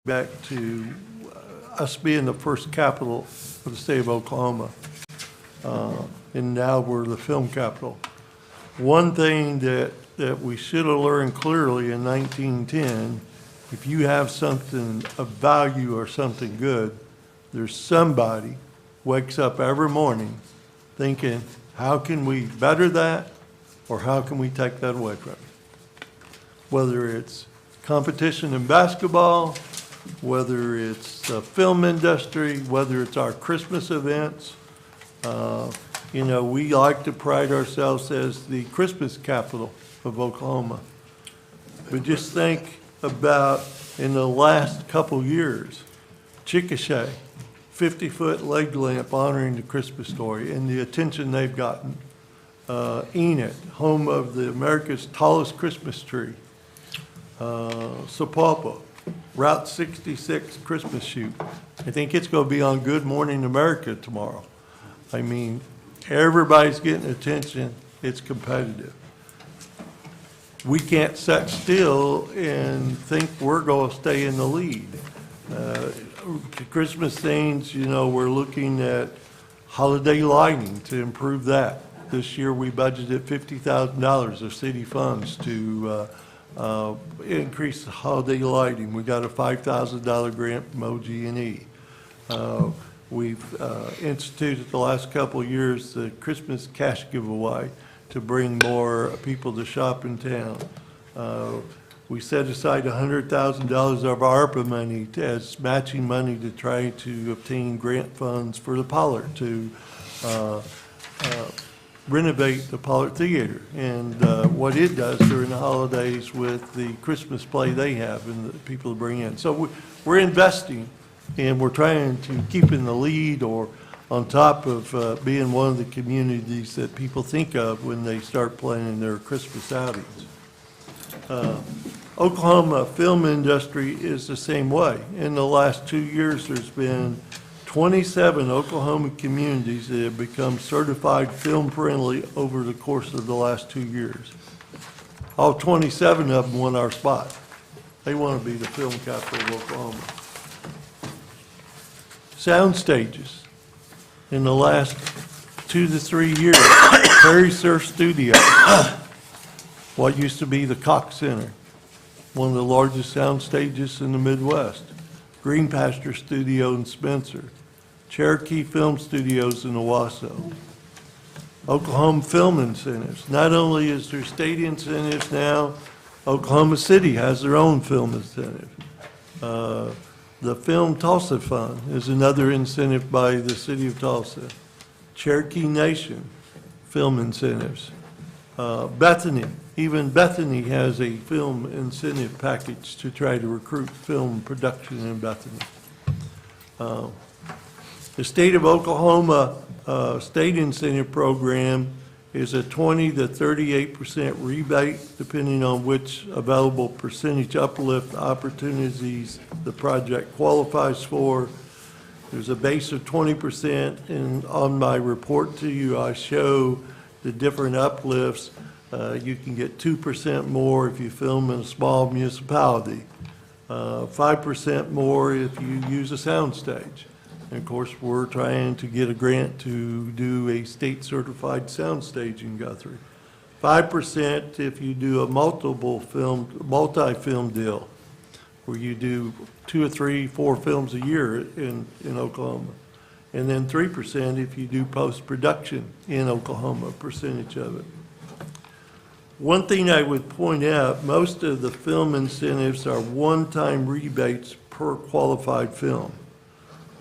back to us being the first capital of the state of Oklahoma. And now we're the film capital. One thing that we should have learned clearly in 1910, if you have something of value or something good, there's somebody wakes up every morning thinking, how can we better that, or how can we take that away from it? Whether it's competition in basketball, whether it's the film industry, whether it's our Christmas events. You know, we like to pride ourselves as the Christmas capital of Oklahoma. But just think about in the last couple years, Chickasha, 50-foot leg lamp honoring the Christmas story and the attention they've gotten. Enid, home of the America's tallest Christmas tree. Sapulpa, Route 66 Christmas shoot. I think it's going to be on Good Morning America tomorrow. I mean, everybody's getting attention. It's competitive. We can't sit still and think we're going to stay in the lead. Christmas things, you know, we're looking at holiday lighting to improve that. This year we budgeted $50,000 of city funds to increase the holiday lighting. We got a $5,000 grant from OG&E. We've instituted the last couple of years the Christmas cash giveaway to bring more people to shop in town. We set aside $100,000 of our ARPA money as matching money to try to obtain grant funds for the Pollard to renovate the Pollard Theater and what it does during the holidays with the Christmas play they have and the people to bring in. So we're investing and we're trying to keep in the lead or on top of being one of the communities that people think of when they start planning their Christmas outings. Oklahoma film industry is the same way. In the last 2 years, there's been 27 Oklahoma communities that have become certified film friendly over the course of the last 2 years. All 27 of them won our spot. They want to be the film capital of Oklahoma. Sound stages. In the last 2 to 3 years, Prairie Surf Studio, what used to be the Cox Center, one of the largest sound stages in the Midwest. Green Pasture Studio in Spencer, Cherokee Film Studios in Owasso. Oklahoma Film Incentives. Not only is there state incentives now, Oklahoma City has their own film incentive. The Film Tulsa Fund is another incentive by the city of Tulsa. Cherokee Nation, film incentives. Bethany, even Bethany has a film incentive package to try to recruit film production in Bethany. The state of Oklahoma state incentive program is a 20 to 38% rebate, depending on which available percentage uplift opportunities the project qualifies for. There's a base of 20%, and on my report to you, I show the different uplifts. You can get 2% more if you film in a small municipality, 5% more if you use a soundstage. And of course, we're trying to get a grant to do a state certified soundstage in Guthrie. 5% if you do a multi-film deal, where you do 2 or 3, 4 films a year in Oklahoma. And then 3% if you do post-production in Oklahoma, percentage of it. One thing I would point out, most of the film incentives are one-time rebates per qualified film.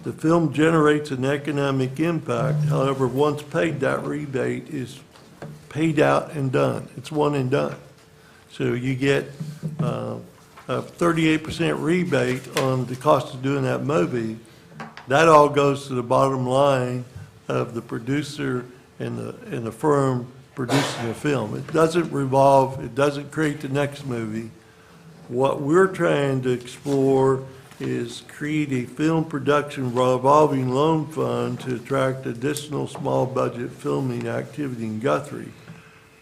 The film generates an economic impact. However, once paid, that rebate is paid out and done. It's one and done. So you get a 38% rebate on the cost of doing that movie. That all goes to the bottom line of the producer and the firm producing the film. It doesn't revolve, it doesn't create the next movie. What we're trying to explore is create a film production revolving loan fund to attract additional small budget filming activity in Guthrie.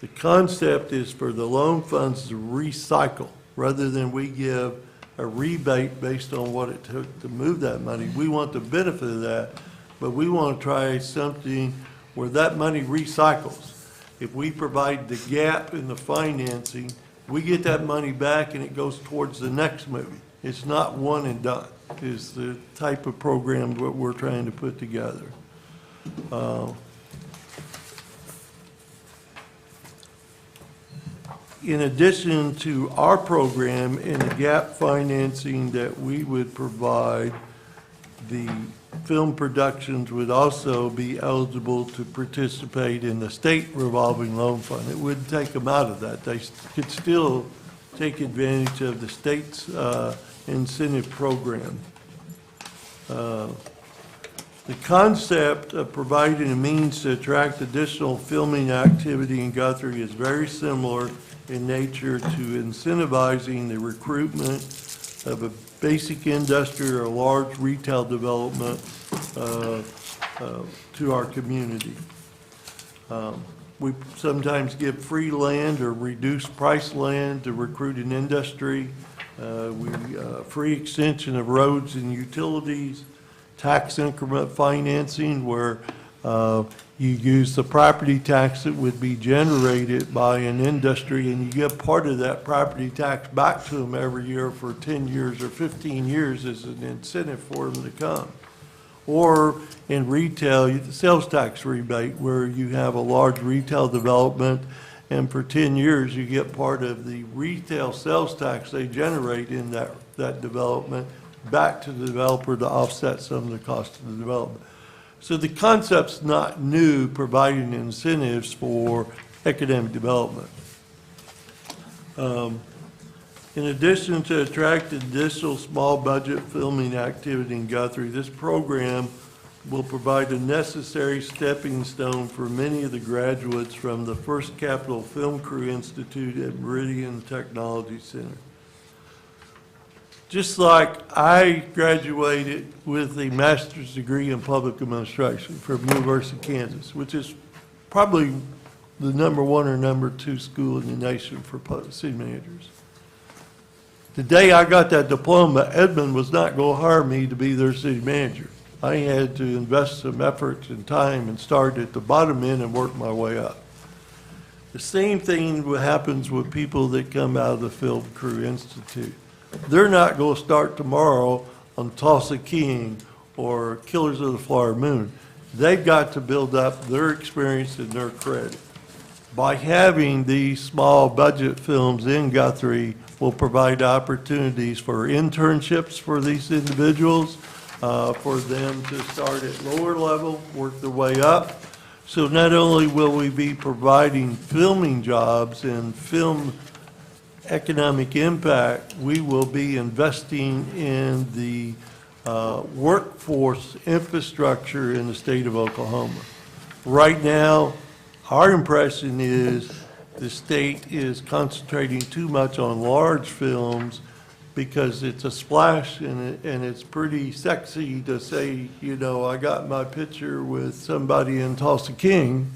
The concept is for the loan funds to recycle rather than we give a rebate based on what it took to move that money. We want the benefit of that, but we want to try something where that money recycles. If we provide the gap in the financing, we get that money back and it goes towards the next movie. It's not one and done, is the type of program that we're trying to put together. In addition to our program and the gap financing that we would provide, the film productions would also be eligible to participate in the state revolving loan fund. It wouldn't take them out of that. They could still take advantage of the state's incentive program. The concept of providing a means to attract additional filming activity in Guthrie is very similar in nature to incentivizing the recruitment of a basic industry or a large retail development to our community. We sometimes give free land or reduced price land to recruit an industry. Free extension of roads and utilities, tax increment financing where you use the property tax that would be generated by an industry and you give part of that property tax back to them every year for 10 years or 15 years as an incentive for them to come. Or in retail, the sales tax rebate where you have a large retail development and for 10 years you get part of the retail sales tax they generate in that development back to the developer to offset some of the cost of the development. So the concept's not new, providing incentives for economic development. In addition to attract additional small budget filming activity in Guthrie, this program will provide a necessary stepping stone for many of the graduates from the First Capital Film Crew Institute at Meridian Technology Center. Just like I graduated with a master's degree in public administration from University of Kansas, which is probably the #1 or #2 school in the nation for city managers. The day I got that diploma, Edmond was not going to hire me to be their city manager. I had to invest some effort and time and start at the bottom end and work my way up. The same thing happens with people that come out of the Film Crew Institute. They're not going to start tomorrow on Tulsa King or Killers of the Flower Moon. They've got to build up their experience and their credit. By having these small budget films in Guthrie will provide opportunities for internships for these individuals, for them to start at lower level, work their way up. So not only will we be providing filming jobs and film economic impact, we will be investing in the workforce infrastructure in the state of Oklahoma. Right now, our impression is the state is concentrating too much on large films because it's a splash and it's pretty sexy to say, you know, I got my picture with somebody in Tulsa King.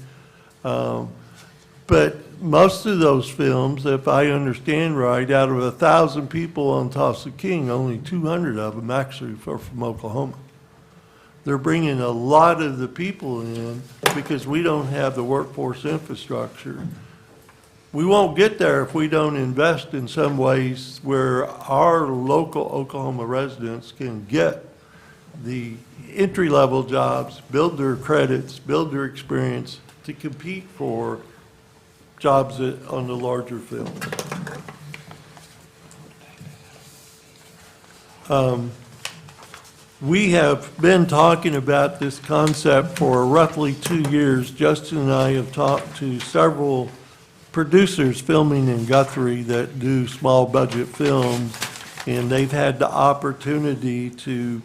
But most of those films, if I understand right, out of 1,000 people on Tulsa King, only 200 of them actually are from Oklahoma. They're bringing a lot of the people in because we don't have the workforce infrastructure. We won't get there if we don't invest in some ways where our local Oklahoma residents can get the entry-level jobs, build their credits, build their experience to compete for jobs on the larger films. We have been talking about this concept for roughly 2 years. Justin and I have talked to several producers filming in Guthrie that do small budget films, and they've had the opportunity to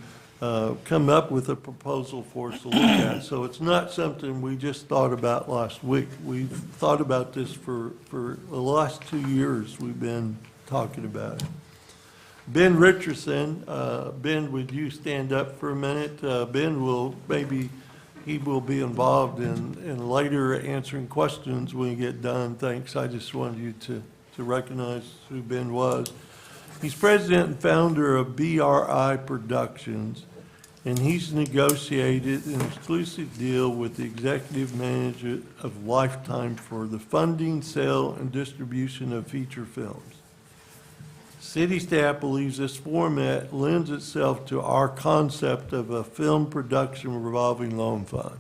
come up with a proposal for us to look at. So it's not something we just thought about last week. We've thought about this for the last 2 years. We've been talking about it. Ben Richardson, Ben, would you stand up for a minute? Ben will he will be involved in later answering questions when we get done. Thanks. I just wanted you to recognize who Ben was. He's president and founder of BRI Productions, and he's negotiated an exclusive deal with the executive manager of Lifetime for the funding, sale, and distribution of feature films. City staff believes this format lends itself to our concept of a film production revolving loan fund.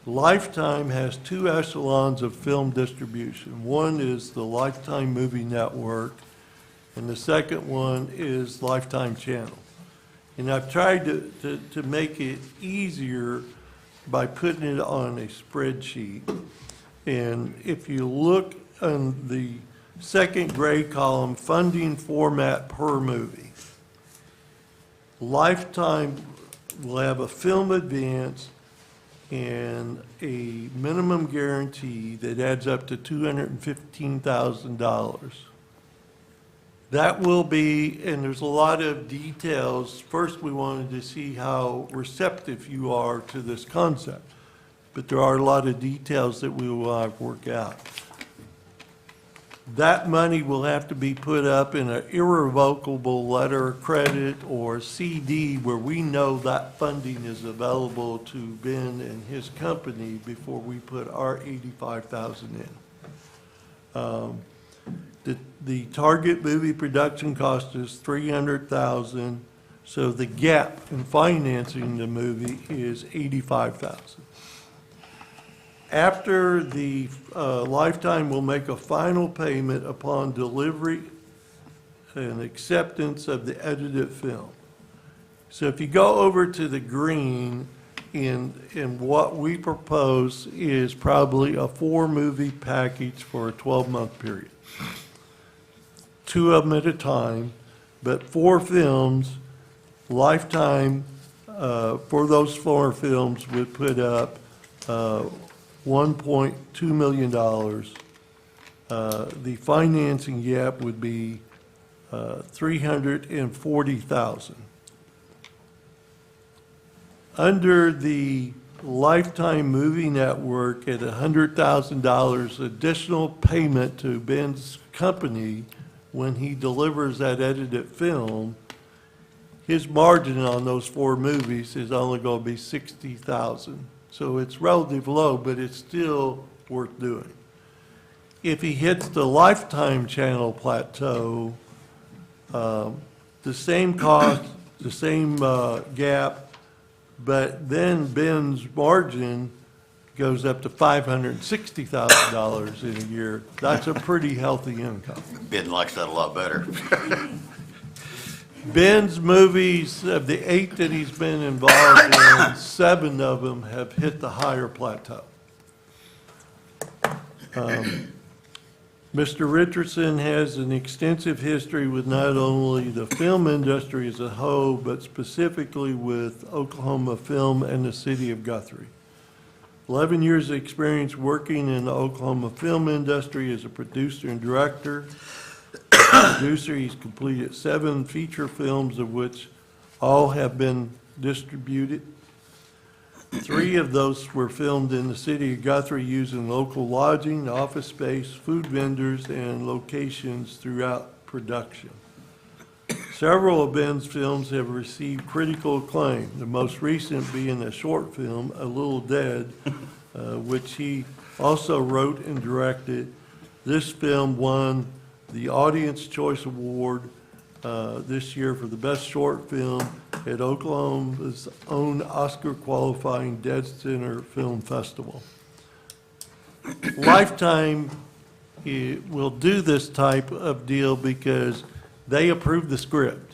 Lifetime has two echelons of film distribution. One is the Lifetime Movie Network, and the second one is Lifetime Channel. And I've tried to make it easier by putting it on a spreadsheet. And if you look on the second gray column, funding format per movie, Lifetime will have a film advance and a minimum guarantee that adds up to $215,000. That will be, and there's a lot of details. First, we wanted to see how receptive you are to this concept, but there are a lot of details that we will work out. That money will have to be put up in an irrevocable letter of credit or CD where we know that funding is available to Ben and his company before we put our $85,000 in. The target movie production cost is $300,000, so the gap in financing the movie is $85,000. After the Lifetime will make a final payment upon delivery and acceptance of the edited film. So if you go over to the green, and what we propose is probably a 4-movie package for a 12-month period. 2 of them at a time, but 4 films. Lifetime for those 4 films would put up $1.2 million. The financing gap would be $340,000. Under the Lifetime Movie Network, at $100,000 additional payment to Ben's company when he delivers that edited film, his margin on those 4 movies is only going to be $60,000. So it's relatively low, but it's still worth doing. If he hits the Lifetime channel plateau, the same cost, the same gap, but then Ben's margin goes up to $560,000 in a year. That's a pretty healthy income. Ben likes that a lot better. Ben's movies, of the 8 that he's been involved in, 7 of them have hit the higher plateau. Mr. Richardson has an extensive history with not only the film industry as a whole, but specifically with Oklahoma Film and the city of Guthrie. 11 years of experience working in the Oklahoma film industry as a producer and director. Producer, he's completed 7 feature films, of which all have been distributed. 3 of those were filmed in the city of Guthrie using local lodging, office space, food vendors, and locations throughout production. Several of Ben's films have received critical acclaim, the most recent being a short film, A Little Dead, which he also wrote and directed. This film won the Audience Choice Award this year for the best short film at Oklahoma's own Oscar-qualifying Dead Center Film Festival. Lifetime will do this type of deal because they approve the script.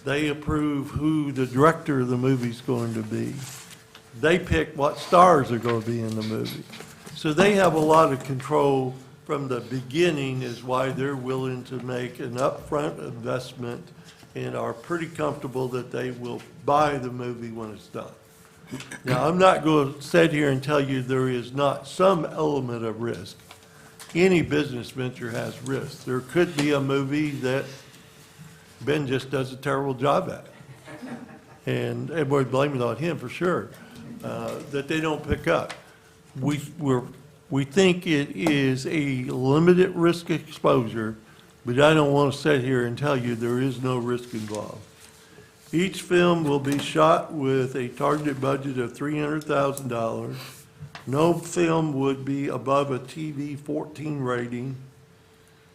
They approve who the director of the movie is going to be. They pick what stars are going to be in the movie. So they have a lot of control from the beginning, is why they're willing to make an upfront investment and are pretty comfortable that they will buy the movie when it's done. Now, I'm not going to sit here and tell you there is not some element of risk. Any business venture has risk. There could be a movie that Ben just does a terrible job at, and everybody blame it on him for sure, that they don't pick up. We think it is a limited risk exposure. but I don't want to sit here and tell you there is no risk involved. Each film will be shot with a targeted budget of $300,000. No film would be above a TV 14 rating.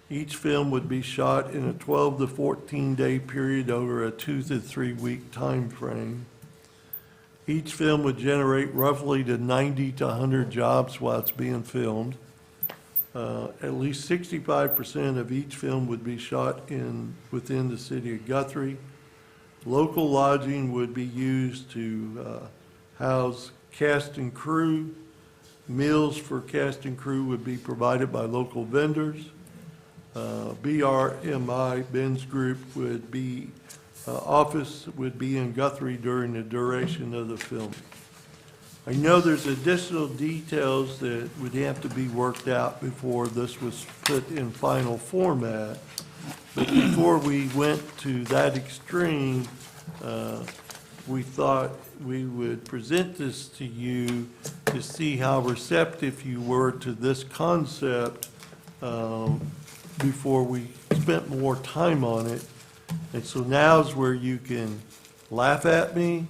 Each film would be shot in a 12 to 14 day period over a 2 to 3 week time frame. Each film would generate roughly to 90 to 100 jobs while it's being filmed. At least 65% of each film would be shot within the city of Guthrie. Local lodging would be used to house cast and crew. Meals for cast and crew would be provided by local vendors. BRMI, Ben's Group, would be, office would be in Guthrie during the duration of the film. I know there's additional details that would have to be worked out before this was put in final format. But before we went to that extreme, we thought we would present this to you to see how receptive you were to this concept before we spent more time on it. And so now's where you can laugh at me,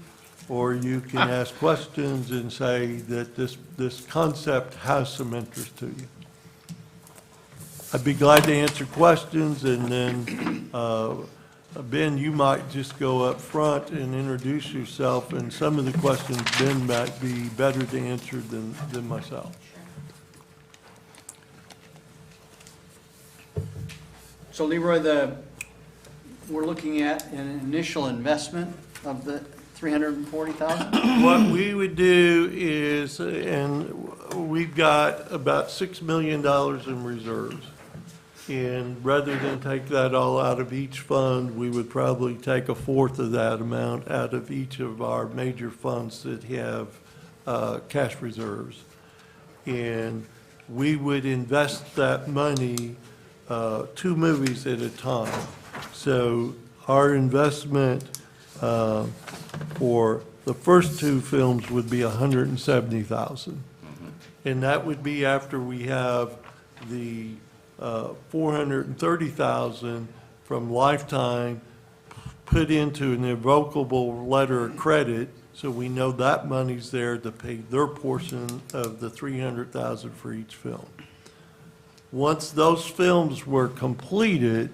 or you can ask questions and say that this concept has some interest to you. I'd be glad to answer questions, and then Ben, you might just go up front and introduce yourself, and some of the questions Ben might be better to answer than myself. So Leroy, we're looking at an initial investment of the $340,000? What we would do is, and we've got about $6 million in reserves. And rather than take that all out of each fund, we would probably take a fourth of that amount out of each of our major funds that have cash reserves. And we would invest that money 2 movies at a time. So our investment for the first 2 films would be $170,000. And that would be after we have the $430,000 from Lifetime put into an irrevocable letter of credit, so we know that money's there to pay their portion of the $300,000 for each film. Once those films were completed,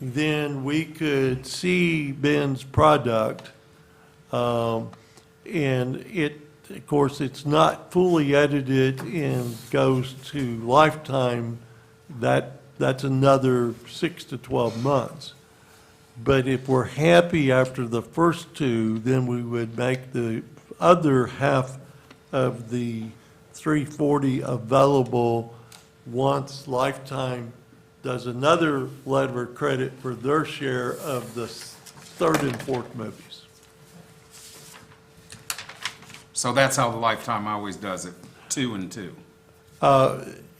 then we could see Ben's product, and of course, it's not fully edited and goes to Lifetime. That's another 6 to 12 months. But if we're happy after the first 2, then we would make the other half of the 340 available once Lifetime does another letter of credit for their share of the 3rd and 4th movies. So that's how the Lifetime always does it, 2 and 2.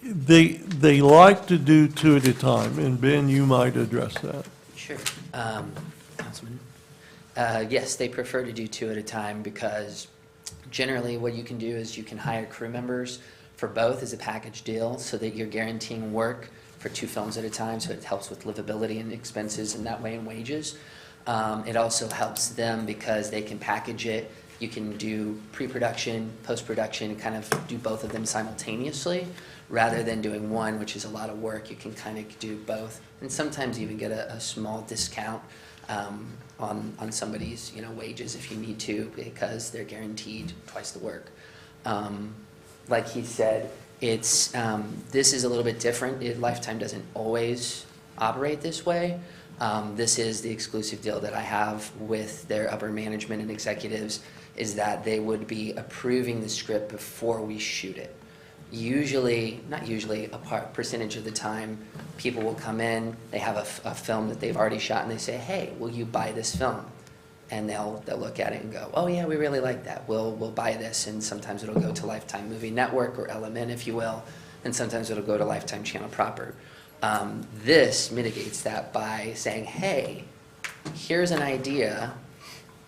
They like to do 2 at a time, and Ben, you might address that. Sure. Councilman? Yes, they prefer to do 2 at a time because generally what you can do is you can hire crew members for both as a package deal so that you're guaranteeing work for 2 films at a time, so it helps with livability and expenses and that way in wages. It also helps them because they can package it. You can do pre-production, post-production, kind of do both of them simultaneously rather than doing one, which is a lot of work. You can kind of do both, and sometimes even get a small discount on somebody's wages if you need to, because they're guaranteed twice the work. Like he said, it's this is a little bit different. Lifetime doesn't always operate this way. This is the exclusive deal that I have with their upper management and executives, is that they would be approving the script before we shoot it. Usually, not usually, a percentage of the time, people will come in, they have a film that they've already shot, and they say, hey, will you buy this film? And they'll look at it and go, oh yeah, we really like that, we'll buy this. And sometimes it'll go to Lifetime Movie Network, or LMN if you will, and sometimes it'll go to Lifetime Channel proper. This mitigates that by saying, hey, here's an idea.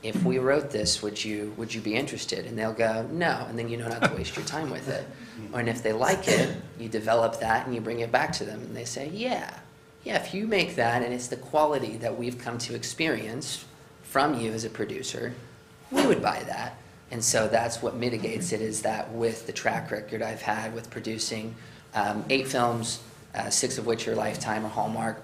If we wrote this, would you be interested? And they'll go, no, and then you know not to waste your time with it. And if they like it, you develop that and you bring it back to them, and they say, yeah. Yeah, if you make that and it's the quality that we've come to experience from you as a producer, we would buy that. And so that's what mitigates it, is that with the track record I've had with producing 8 films, 6 of which are Lifetime or Hallmark,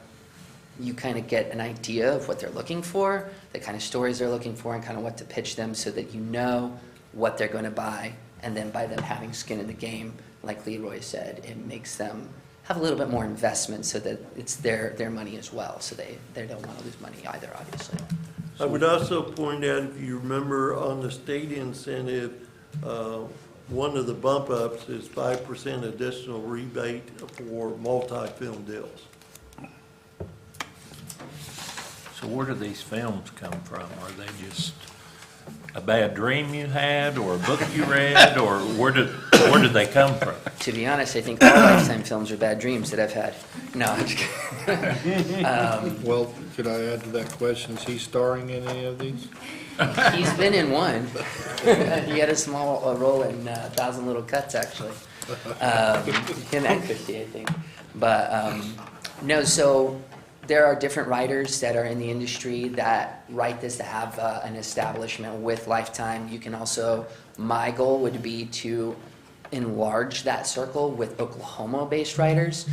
you kind of get an idea of what they're looking for, the kind of stories they're looking for, and kind of what to pitch them so that you know what they're going to buy. And then by them having skin in the game, like Leroy said, it makes them have a little bit more investment so that it's their money as well. So they don't want to lose money either, obviously. I would also point out, if you remember on the state incentive, one of the bump ups is 5% additional rebate for multi-film deals. So where do these films come from? Are they just a bad dream you had, or a book you read, or where did they come from? To be honest, I think all Lifetime films are bad dreams that I've had. No, I'm just kidding. Well, could I add to that question, is he starring in any of these? He's been in one. He had a small role in 1,000 Little Cuts, actually. Him and Christy, I think. But no, so there are different writers that are in the industry that write this, that have an establishment with Lifetime. You can also, my goal would be to enlarge that circle with Oklahoma-based writers.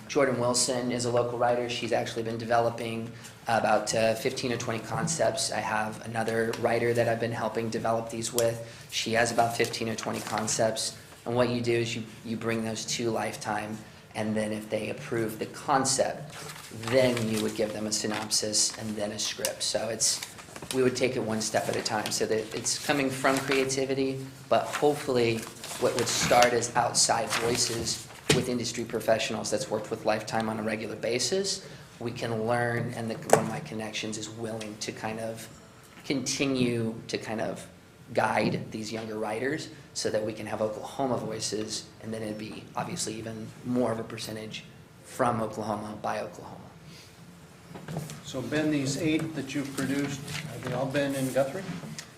Jordan Wilson is a local writer. She's actually been developing about 15 or 20 concepts. I have another writer that I've been helping develop these with. She has about 15 or 20 concepts. And what you do is you bring those to Lifetime, and then if they approve the concept, then you would give them a synopsis and then a script. So we would take it one step at a time, so that it's coming from creativity, but hopefully what would start as outside voices with industry professionals that's worked with Lifetime on a regular basis, we can learn, and one of my connections is willing to kind of continue to kind of guide these younger writers so that we can have Oklahoma voices, and then it'd be obviously even more of a percentage from Oklahoma by Oklahoma. So Ben, these 8 that you've produced, have they all been in Guthrie?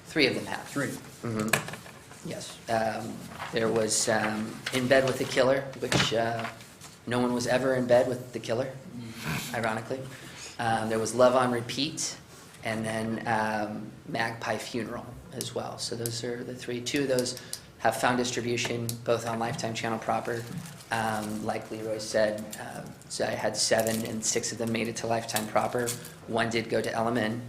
3 of them have. 3. Yes. There was In Bed with the Killer, which no one was ever in bed with the killer, ironically. There was Love on Repeat, and then Magpie Funeral as well. So those are the 3. 2 of those have found distribution, both on Lifetime Channel proper. Like Leroy said, so I had 7, and 6 of them made it to Lifetime proper. 1 did go to LMN,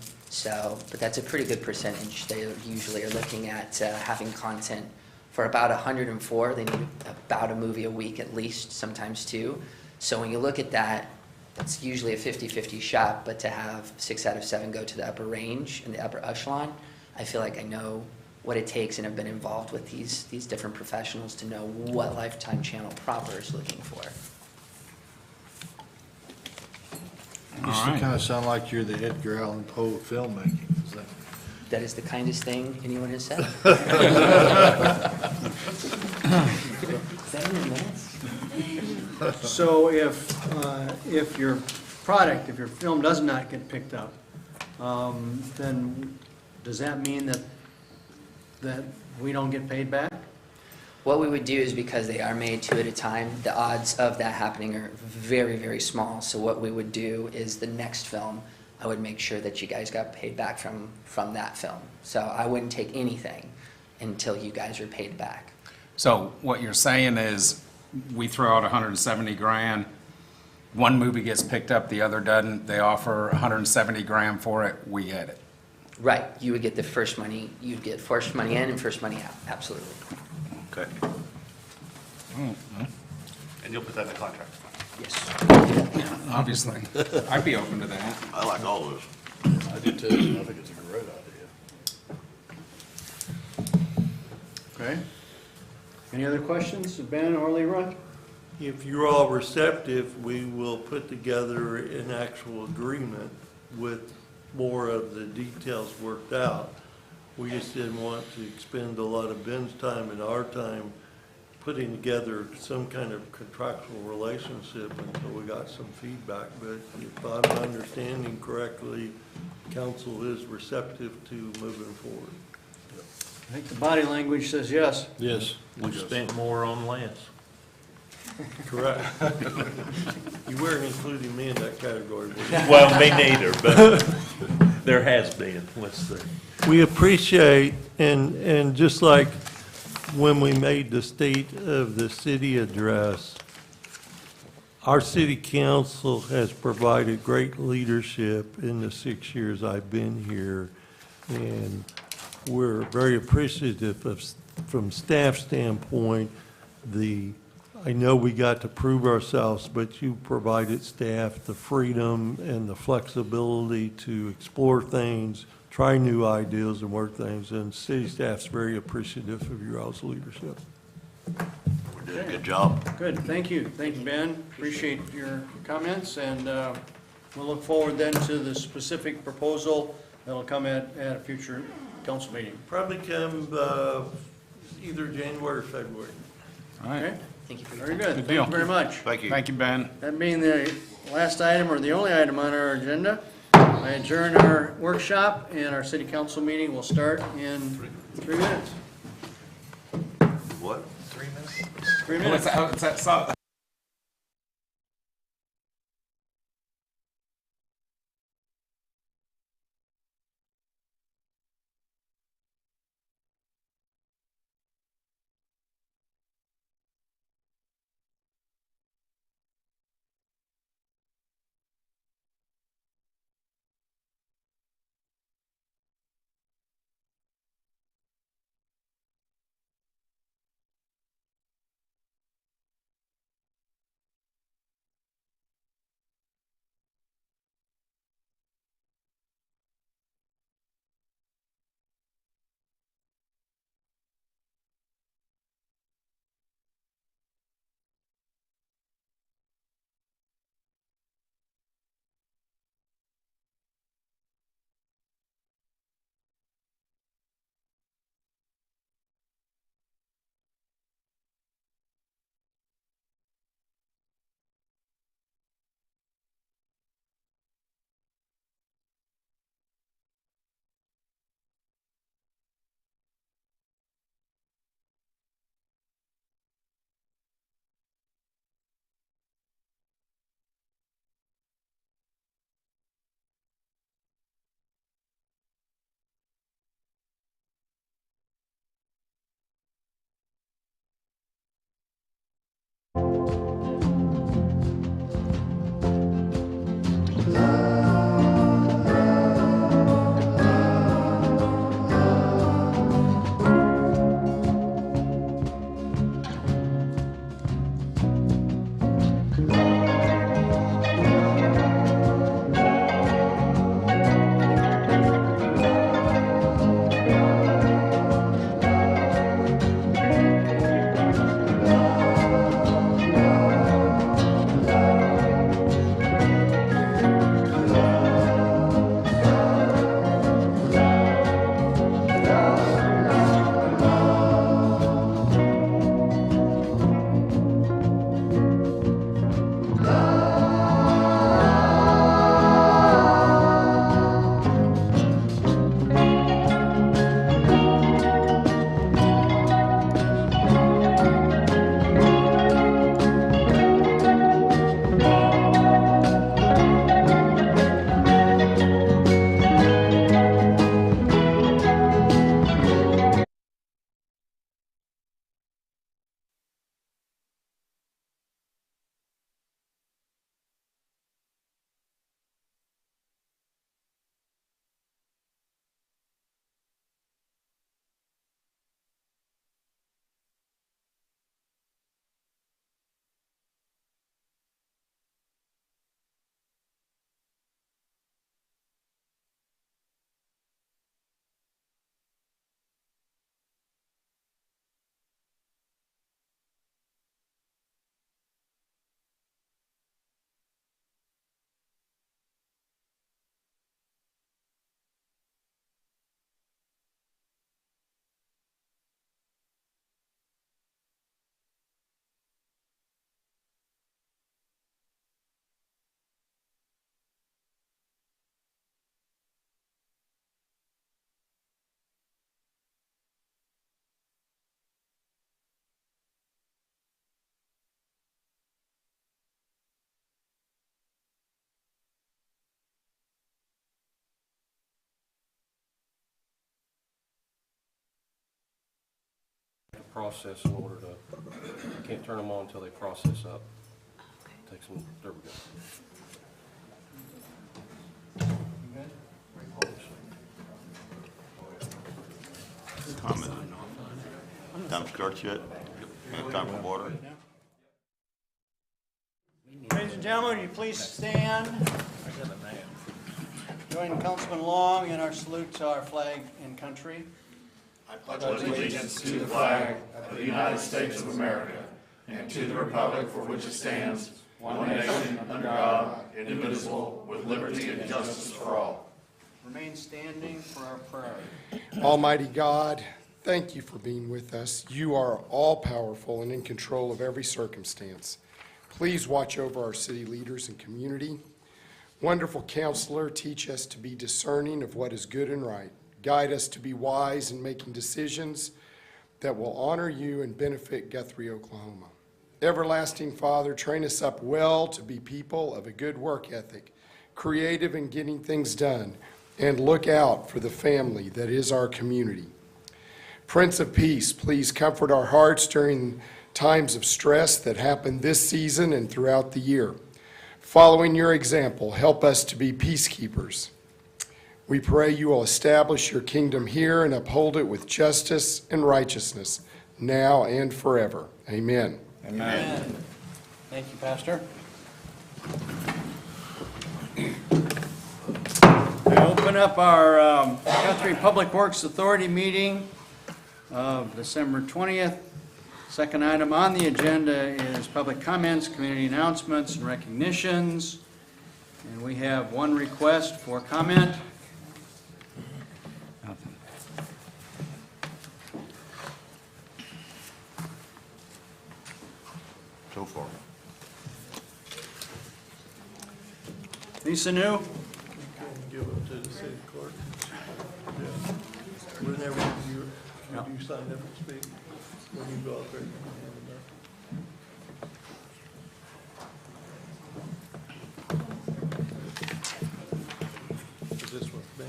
but that's a pretty good percentage. They usually are looking at having content for about 104. They need about a movie a week at least, sometimes 2. So when you look at that, it's usually a 50-50 shot, but to have 6 out of 7 go to the upper range and the upper echelon, I feel like I know what it takes and have been involved with these different professionals to know what Lifetime Channel proper is looking for. You kind of sound like you're the Edgar Allan Poe of filmmaking, is that? That is the kindest thing anyone has said. 7 minutes? So if your product, if your film does not get picked up, then does that mean that we don't get paid back? What we would do is, because they are made 2 at a time, the odds of that happening are very, very small. So what we would do is the next film, I would make sure that you guys got paid back from that film. So I wouldn't take anything until you guys are paid back. So what you're saying is, we throw out 170 grand, one movie gets picked up, the other doesn't, they offer 170 grand for it, we get it. Right, you would get the first money, you'd get first money in and first money out, absolutely. Okay. And you'll put that in the contract? Yes. Yeah, obviously. I'd be open to that. I like all those. I do too, I think it's a great idea. Okay. Any other questions, Ben or Leroy? If you're all receptive, we will put together an actual agreement with more of the details worked out. We just didn't want to expend a lot of Ben's time and our time putting together some kind of contractual relationship until we got some feedback. But if I'm understanding correctly, council is receptive to moving forward. I think the body language says yes. Yes. We spent more on less. Correct. You weren't including me in that category, were you? Well, me neither, but there has been, let's see. We appreciate, and just like when we made the State of the City address, our city council has provided great leadership in the 6 years I've been here, and we're very appreciative of, from staff standpoint, I know we got to prove ourselves, but you provided staff the freedom and the flexibility to explore things, try new ideas and work things, and city staff's very appreciative of your all's leadership. We're doing a good job. Good, thank you. Thank you, Ben. Appreciate your comments, and we'll look forward then to the specific proposal that'll come at a future council meeting. Probably come either January or February. All right, Okay? Thank you for your Very time. good. Good Thank you deal. very much. Thank you. thank you, Ben. That being the last item, or the only item on our agenda, I adjourn our workshop, and our city council meeting will start in 3 minutes. What? 3 minutes. What's that? process in order to, you can't turn them on until they process up. Takes them, there we go. Time to start yet? Time for water? Ladies and gentlemen, will you please stand? Join Councilman Long in our salute to our flag and country. Pledge allegiance to the flag of the United States of America and to the republic for which it stands, one nation, under God, indivisible, with liberty and justice for all. Remain standing for our prayer. Almighty God, thank you for being with us. You are all-powerful and in control of every circumstance. Please watch over our city leaders and community. Wonderful Counselor, teach us to be discerning of what is good and right. Guide us to be wise in making decisions that will honor you and benefit Guthrie, Oklahoma. Everlasting Father, train us up well to be people of a good work ethic, creative in getting things done, and look out for the family that is our community. Prince of Peace, please comfort our hearts during times of stress that happen this season and throughout the year. Following your example, help us to be peacekeepers. We pray you will establish your kingdom here and uphold it with justice and righteousness, now and forever. Amen. Amen. Thank you, Pastor. I open up our Guthrie Public Works Authority meeting of December 20th. Second item on the agenda is public comments, community announcements, and recognitions. And we have one request for comment. So far. Lisa New? You can give it to the city clerk. Yeah. Whenever you sign up to speak, when you go out there, you can hand it up. Is this one, me?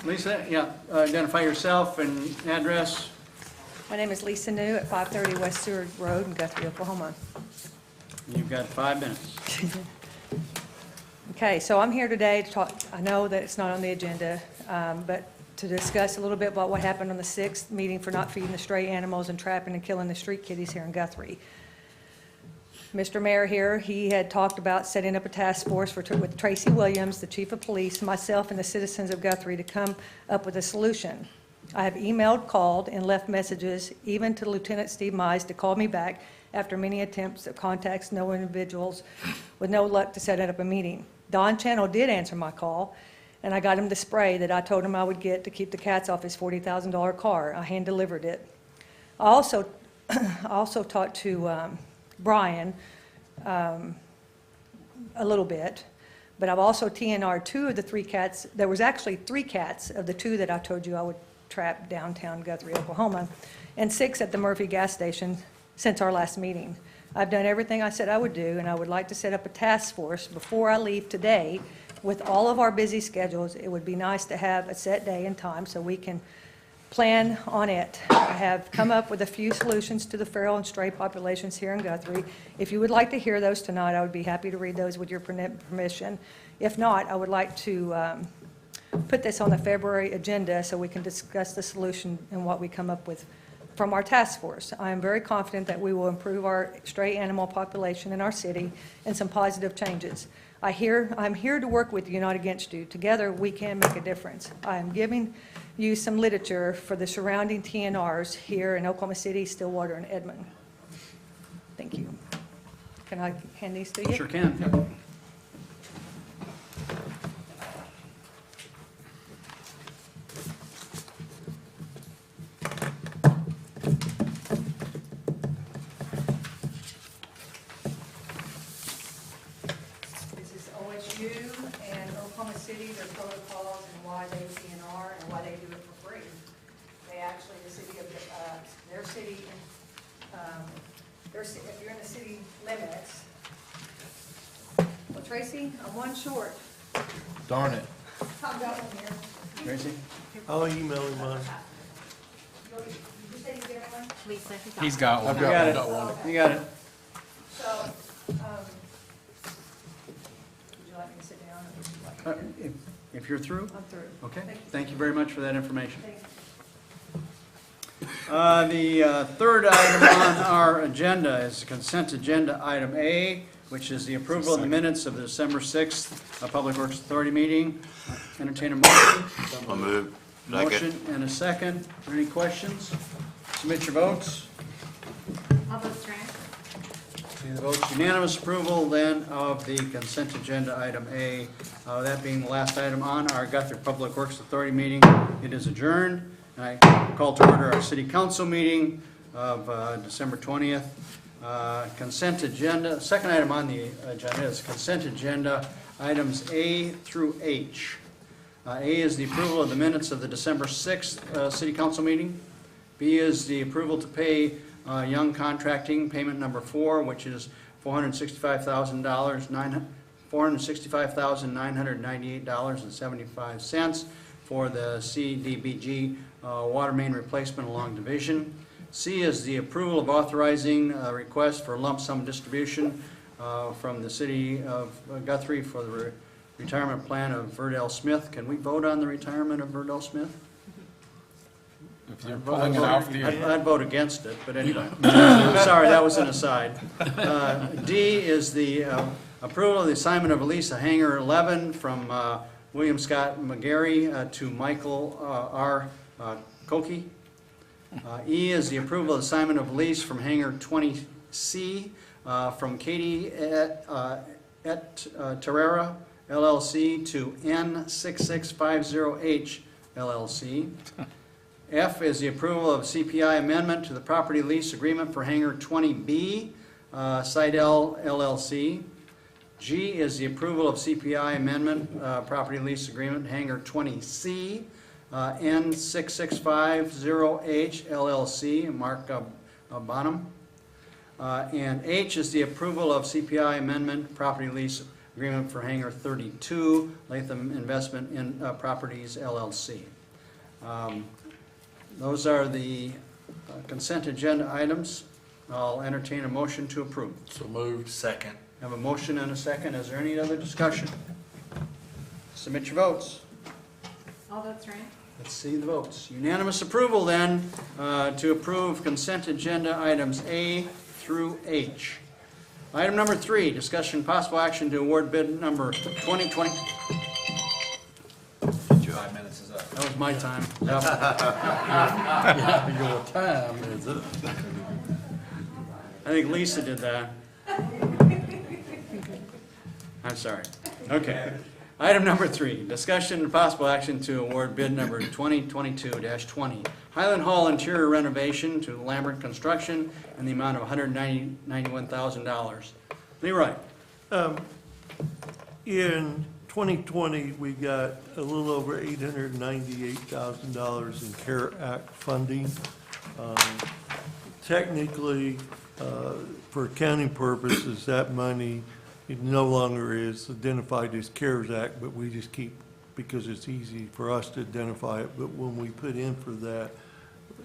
Lisa, yeah, identify yourself and address. My name is Lisa New at 530 West Seward Road in Guthrie, Oklahoma. You've got 5 minutes. Okay, so I'm here today to talk, I know that it's not on the agenda, but to discuss a little bit about what happened on the 6th meeting for not feeding the stray animals and trapping and killing the street kitties here in Guthrie. Mr. Mayor here, he had talked about setting up a task force with Tracy Williams, the chief of police, myself, and the citizens of Guthrie to come up with a solution. I have emailed, called, and left messages, even to Lieutenant Steve Mize to call me back after many attempts at contacts, no individuals, with no luck to set up a meeting. Don Channel did answer my call, and I got him the spray that I told him I would get to keep the cats off his $40,000 car. I hand-delivered it. I also talked to Brian a little bit, but I've also TNR'd 2 of the 3 cats. There was actually 3 cats of the 2 that I told you I would trap downtown Guthrie, Oklahoma, and 6 at the Murphy gas station since our last meeting. I've done everything I said I would do, and I would like to set up a task force before I leave today. With all of our busy schedules, it would be nice to have a set day and time so we can plan on it. I have come up with a few solutions to the feral and stray populations here in Guthrie. If you would like to hear those tonight, I would be happy to read those with your permission. If not, I would like to put this on the February agenda so we can discuss the solution and what we come up with from our task force. I am very confident that we will improve our stray animal population in our city and some positive changes. I'm here to work with you, not against you. Together, we can make a difference. I am giving you some literature for the surrounding TNRs here in Oklahoma City, Stillwater, and Edmond. Thank you. Can I hand these to you? Sure can. And Oklahoma City, their protocols and why they TNR and why they do it for free. They actually, the city of, their city, if you're in the city limits. Well, Tracy, I'm one short. Darn it. I've got one here. Tracy? I'll email him mine. You just Lisa, He's got one. You got it. You got it. So, would you like me to sit down? Or would you like me to- If you're through? I'm through. Okay, Thank you. thank you very much for that information. Thank you. The third item on our agenda is the consent agenda, item A, which is the approval of the minutes of the December 6th Public Works Authority meeting. Entertain a motion. I'll move. Motion Second. and a second. Are there any questions? Submit your votes. All votes are in. See the votes. Unanimous approval then of the consent agenda, item A. That being the last item on our Guthrie Public Works Authority meeting. It is adjourned. And I call to order our city council meeting of December 20th. Consent agenda, second item on the agenda is consent agenda, items A through H. A is the approval of the minutes of the December 6th city council meeting. B is the approval to pay Young Contracting payment number 4, which is $465,000, $465,998.75 for the CDBG water main replacement along Division. C is the approval of authorizing a request for lump sum distribution from the city of Guthrie for the retirement plan of Verdell Smith. Can we vote on the retirement of Verdell Smith? If you're pulling it off the. I'd vote against it, but anyway. Sorry, that was an aside. D is the approval of the assignment of a lease of hangar 11 from William Scott McGarry to Michael R. Koki. E is the approval of the assignment of lease from hangar 20C from Katie et Terrera LLC to N6650H LLC. F is the approval of CPI amendment to the property lease agreement for hangar 20B, Sidel LLC. G is the approval of CPI amendment, property lease agreement, hangar 20C, N6650H LLC, Mark Bonham. And H is the approval of CPI amendment, property lease agreement for hangar 32, Latham Investment in Properties LLC. Those are the consent agenda items. I'll entertain a motion to approve. So moved. Second. Have a motion and a second. Is there any other discussion? Submit your votes. All votes are in. Let's see the votes. Unanimous approval then to approve consent agenda items A through H. Item number 3, discussion possible action to award bid number 2020. 5 minutes is up. That was my time. Yep. Your time is up. I think Lisa did that. I'm sorry. Okay. Item number 3, discussion and possible action to award bid number 2022-20, Highland Hall interior renovation to Lambert Construction in the amount of $191,000. Leroy. In 2020, we got a little over $898,000 in CARE Act funding. Technically, for accounting purposes, that money it no longer is identified as CARES Act, but we just keep, because it's easy for us to identify it, but when we put in for that,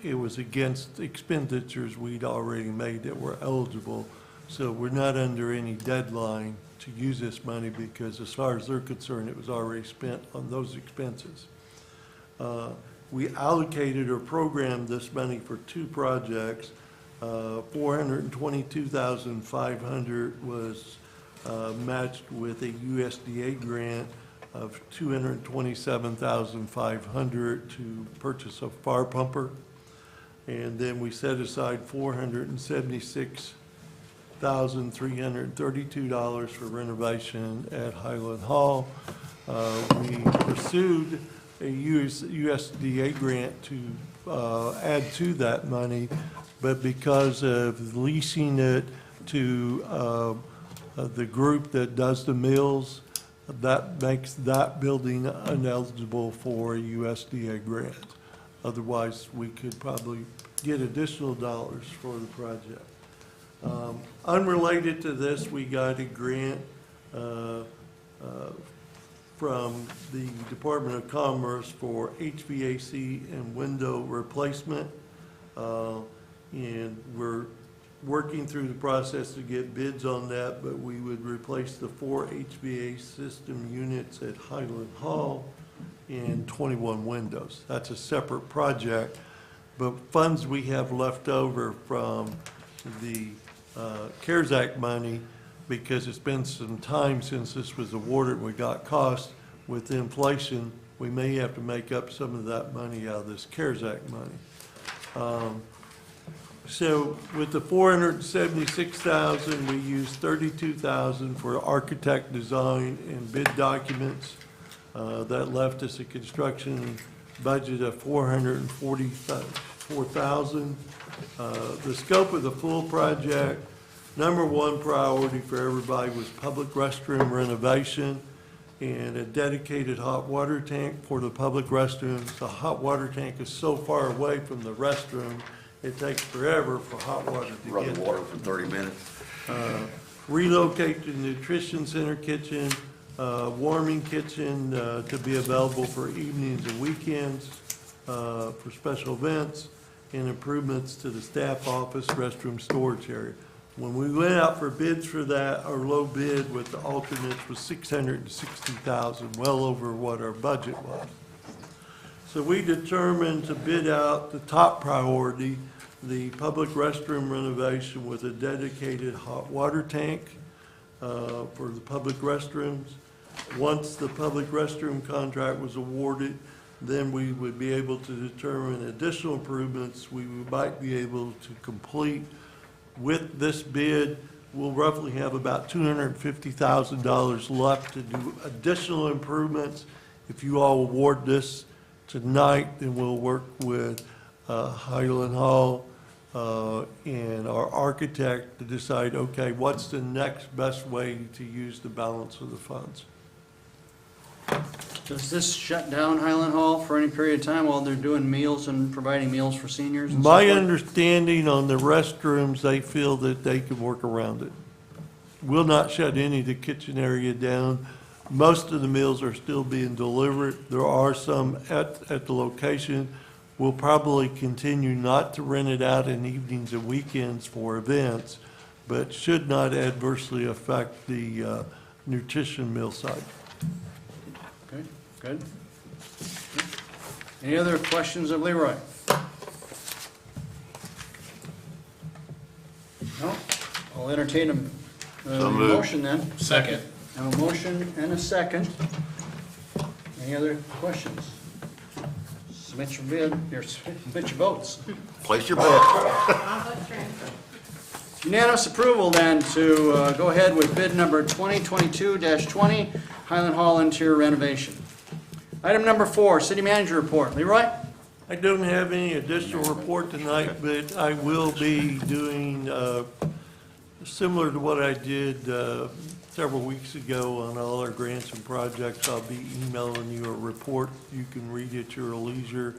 it was against expenditures we'd already made that were eligible. So we're not under any deadline to use this money because as far as they're concerned, it was already spent on those expenses. We allocated or programmed this money for 2 projects. $422,500 was matched with a USDA grant of $227,500 to purchase a fire pumper. And then we set aside $476,332 for renovation at Highland Hall. We pursued a USDA grant to add to that money, but because of leasing it to the group that does the mills, that makes that building ineligible for a USDA grant. Otherwise, we could probably get additional dollars for the project. Unrelated to this, we got a grant from the Department of Commerce for HVAC and window replacement. And we're working through the process to get bids on that, but we would replace the 4 HVA system units at Highland Hall and 21 windows. That's a separate project, but funds we have left over from the CARES Act money, because it's been some time since this was awarded and we got cost with inflation, we may have to make up some of that money out of this CARES Act money. So with the 476,000, we used 32,000 for architect design and bid documents. That left us a construction budget of 444,000. The scope of the full project, number one priority for everybody was public restroom renovation and a dedicated hot water tank for the public restrooms. The hot water tank is so far away from the restroom, it takes forever for hot water to Run get the there. water for 30 minutes. Relocate the nutrition center kitchen, warming kitchen to be available for evenings and weekends, for special events, and improvements to the staff office, restroom, storage area. When we went out for bids for that, our low bid with the alternates was $660,000, well over what our budget was. So we determined to bid out the top priority, the public restroom renovation with a dedicated hot water tank for the public restrooms. Once the public restroom contract was awarded, then we would be able to determine additional improvements we might be able to complete. With this bid, we'll roughly have about $250,000 left to do additional improvements. If you all award this tonight, then we'll work with Highland Hall and our architect to decide, okay, what's the next best way to use the balance of the funds? Does this shut down Highland Hall for any period of time while they're doing meals and providing meals for seniors and so My forth? understanding on the restrooms, they feel that they can work around it. Will not shut any of the kitchen area down. Most of the meals are still being delivered. There are some at the location. We'll probably continue not to rent it out in evenings and weekends for events, but should not adversely affect the nutrition meal site. Okay, good. Any other questions of Leroy? No? I'll entertain a So moved. motion then. Second. I have a motion and a second. Any other questions? Submit your bid, or submit your votes. Place your bet. All votes transferred. Unanimous approval then to go ahead with bid number 2022-20, Highland Hall interior renovation. Item number 4, city manager report. Leroy? I don't have any additional report tonight, but I will be doing similar to what I did several weeks ago on all our grants and projects. I'll be emailing you a report. You can read at your leisure.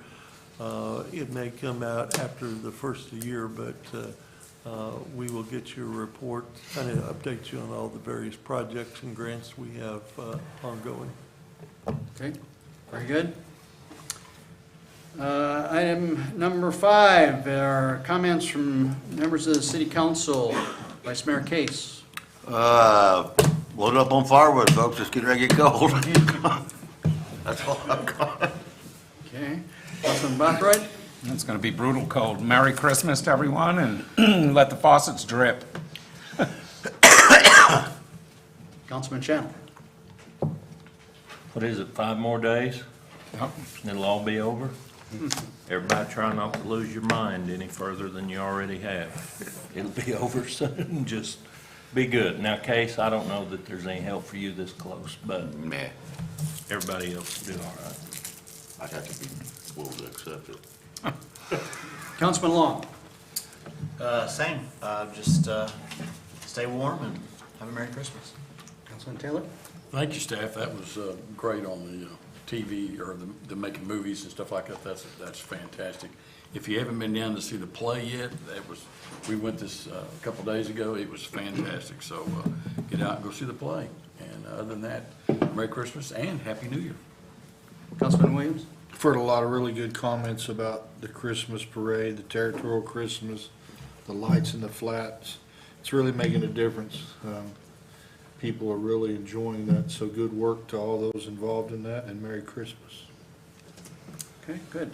It may come out after the first of the year, but we will get you a report, kind of update you on all the various projects and grants we have ongoing. Okay, very good. Item number 5 are comments from members of the city council. Vice Mayor Case. Load up on firewood, folks. Just get ready to get cold. That's all I've got. Okay. Councilman Bothroyd? It's going to be brutal cold. Merry Christmas to everyone, and let the faucets drip. Councilman Channel? What is it, 5 more days? Yep. It'll all be over? Everybody try not to lose your mind any further than you already have. It'll be over soon, just be good. Now, Case, I don't know that there's any help for you this close, but Meh. everybody else will do all right. I'd have to be willing to accept it. Councilman Long? Same, just stay warm and have a Merry Christmas. Councilman Taylor? Thank you, staff. That was great on the TV or the making movies and stuff like that. That's fantastic. If you haven't been down to see the play yet, we went this a couple days ago. It was fantastic. So get out and go see the play. And other than that, Merry Christmas and Happy New Year. Councilman Williams? I've heard a lot of really good comments about the Christmas parade, the territorial Christmas, the lights in the flats. It's really making a difference. People are really enjoying that, so good work to all those involved in that, and Merry Christmas. Okay, good.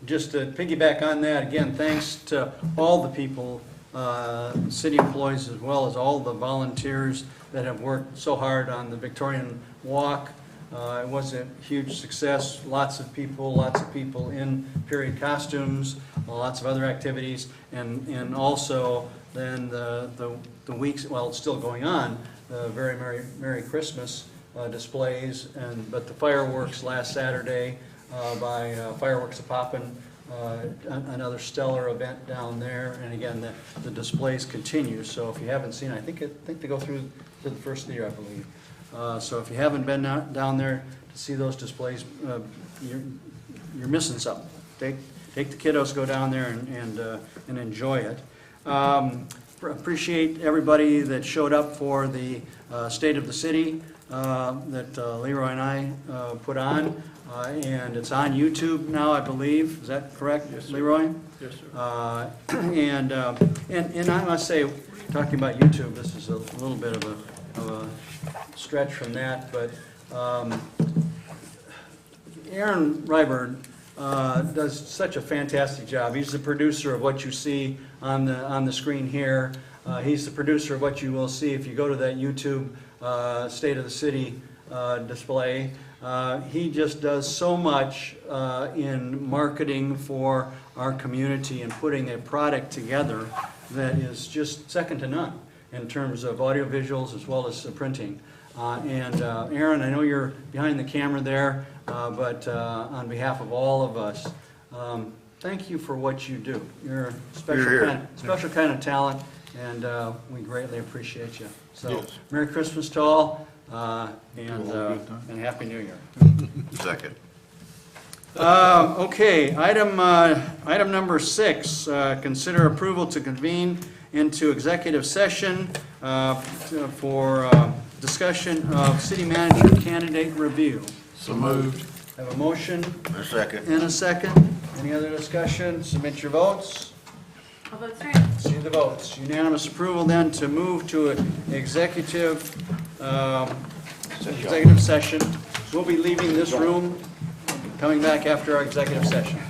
Just to piggyback on that, again, thanks to all the people, city employees as well as all the volunteers that have worked so hard on the Victorian Walk. It was a huge success, lots of people in period costumes, lots of other activities, and also then the weeks, well, it's still going on, the very Merry Christmas displays, but the fireworks last Saturday by Fireworks A-Poppin', another stellar event down there, and again, the displays continue, so if you haven't seen it, I think they go through to the first of the year, I believe. So if you haven't been down there to see those displays, you're missing something. Take the kiddos, go down there and enjoy it. Appreciate everybody that showed up for the State of the City that Leroy and I put on. And it's on YouTube now, I believe. Is that correct, yes, Leroy? Yes, sir. And I must say, talking about YouTube, this is a little bit of a stretch from that, but Aaron Ryburn does such a fantastic job. He's the producer of what you see on the screen here. He's the producer of what you will see if you go to that YouTube State of the City display. He just does so much in marketing for our community and putting a product together that is just second to none in terms of audio visuals as well as printing. Aaron, I know you're behind the camera there, but on behalf of all of us, thank you for what you do. You're a special kind of talent, and we greatly appreciate you. So, yes. Merry Christmas to all, and Happy New Year. Second. Okay, item number 6, consider approval to convene into executive session for discussion of city manager candidate review. So moved. Have a motion A second. and a second. Any other discussion? Submit your votes. All votes are in. See the votes. Unanimous approval then to move to an executive session. We'll be leaving this room, coming back after our executive session.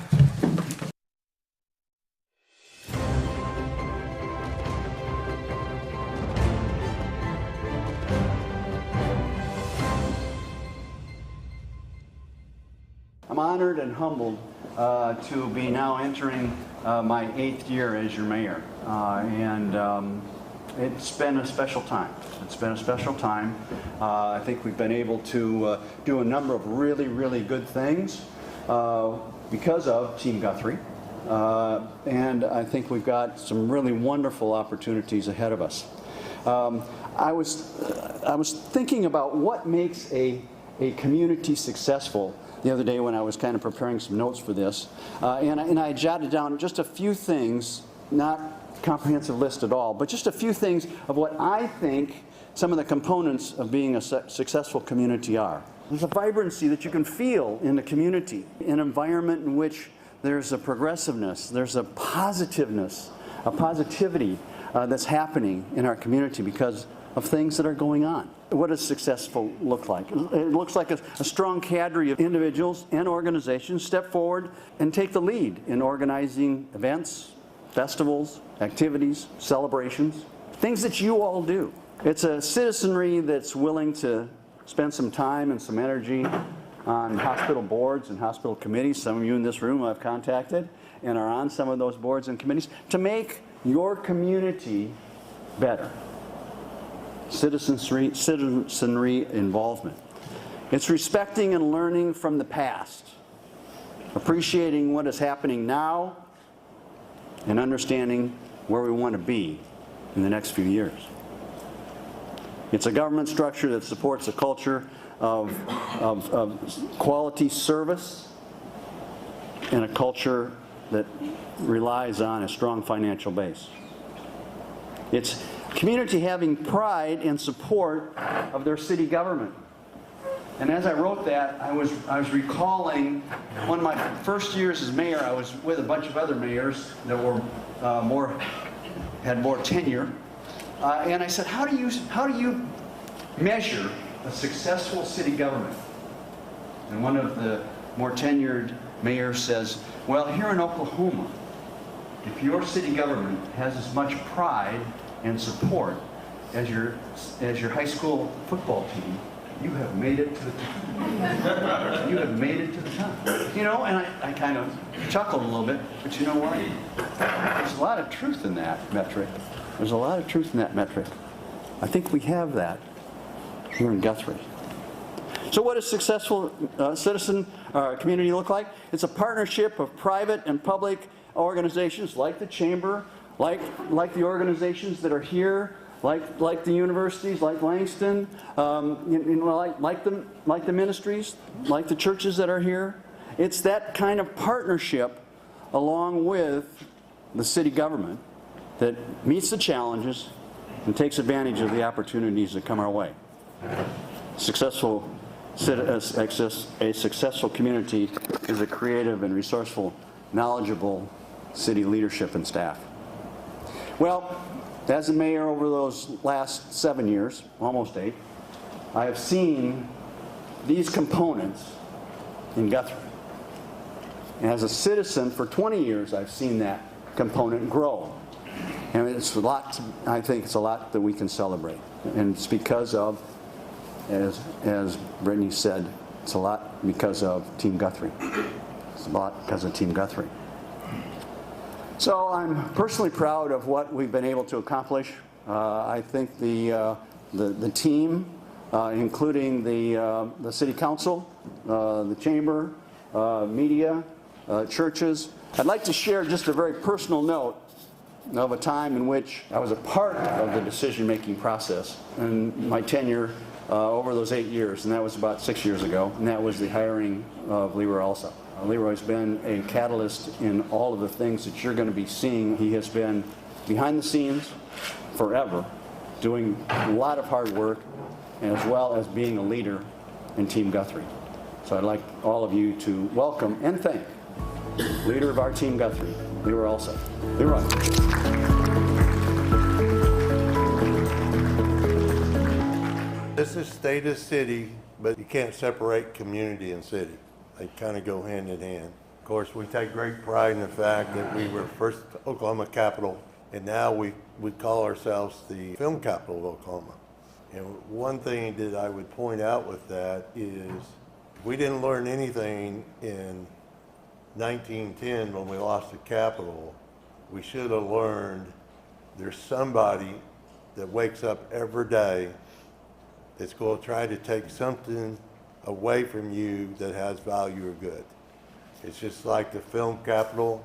I'm honored and humbled to be now entering my 8th year as your mayor. It's been a special time. It's been a special time. I think we've been able to do a number of really, really good things because of Team Guthrie. And I think we've got some really wonderful opportunities ahead of us. I was thinking about what makes a community successful the other day when I was kind of preparing some notes for this. And I jotted down just a few things, not comprehensive list at all, but just a few things of what I think some of the components of being a successful community are. There's a vibrancy that you can feel in the community, an environment in which there's a progressiveness, there's a positiveness, a positivity that's happening in our community because of things that are going on. What does successful look like? It looks like a strong cadre of individuals and organizations step forward and take the lead in organizing events, festivals, activities, celebrations, things that you all do. It's a citizenry that's willing to spend some time and some energy on hospital boards and hospital committees. Some of you in this room I've contacted and are on some of those boards and committees to make your community better. Citizenry involvement. It's respecting and learning from the past, appreciating what is happening now, and understanding where we want to be in the next few years. It's a government structure that supports a culture of quality service and a culture that relies on a strong financial base. It's community having pride and support of their city government. And as I wrote that, I was recalling one of my first years as mayor. I was with a bunch of other mayors that were had more tenure, and I said, how do you measure a successful city government? And one of the more tenured mayors says, well, here in Oklahoma, if your city government has as much pride and support as your high school football team, you have made it to the top. You have made it to the top. You know, and I kind of chuckled a little bit, but you know what? There's a lot of truth in that metric. There's a lot of truth in that metric. I think we have that here in Guthrie. So what does successful citizen community look like? It's a partnership of private and public organizations like the Chamber, like the organizations that are here, like the universities, like Langston, like the ministries, like the churches that are here. It's that kind of partnership along with the city government that meets the challenges and takes advantage of the opportunities that come our way. A successful community is a creative and resourceful, knowledgeable city leadership and staff. Well, as a mayor over those last 7 years, almost 8, I have seen these components in Guthrie. And as a citizen for 20 years, I've seen that component grow. And it's a lot, I think it's a lot that we can celebrate. And it's because of, as Brittany said, it's a lot because of Team Guthrie. It's a lot because of Team Guthrie. So I'm personally proud of what we've been able to accomplish. I think the team, including the city council, the chamber, media, churches. I'd like to share just a very personal note of a time in which I was a part of the decision-making process in my tenure over those 8 years, and that was about 6 years ago, and that was the hiring of Leroy Alsop. Leroy's been a catalyst in all of the things that you're going to be seeing. He has been behind the scenes forever, doing a lot of hard work, as well as being a leader in Team Guthrie. So I'd like all of you to welcome and thank leader of our Team Guthrie, Leroy Alsop. Leroy. This is state of city, but you can't separate community and city. They kind of go hand in hand. Of course, we take great pride in the fact that we were first Oklahoma capital, and now we call ourselves the film capital of Oklahoma. And one thing that I would point out with that is we didn't learn anything in 1910 when we lost the capital. We should have learned there's somebody that wakes up every day that's going to try to take something away from you that has value or good. It's just like the film capital.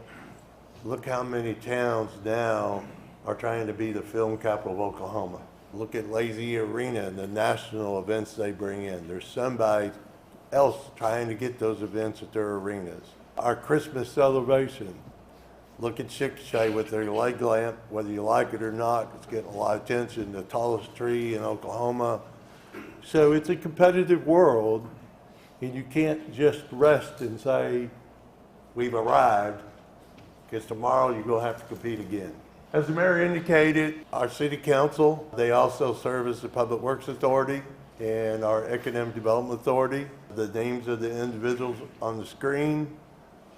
Look how many towns now are trying to be the film capital of Oklahoma. Look at Lazy Arena and the national events they bring in. There's somebody else trying to get those events at their arenas. Our Christmas celebration. Look at Chickasha with their leg lamp, whether you like it or not. It's getting a lot of attention, the tallest tree in Oklahoma. So it's a competitive world, and you can't just rest and say, we've arrived, because tomorrow you're going to have to compete again. As the mayor indicated, our city council, they also serve as the Public Works Authority and our Economic Development Authority. The names of the individuals on the screen,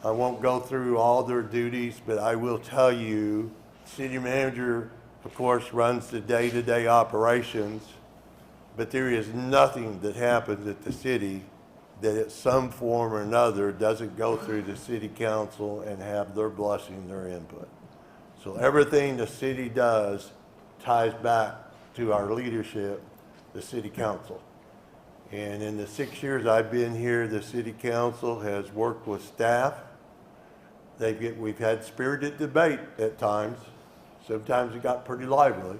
I won't go through all their duties, but I will tell you, city manager, of course, runs the day-to-day operations. But there is nothing that happens at the city that at some form or another doesn't go through the city council and have their blessing, their input. So everything the city does ties back to our leadership, the city council. And in the 6 years I've been here, the city council has worked with staff. We've had spirited debate at times. Sometimes it got pretty lively.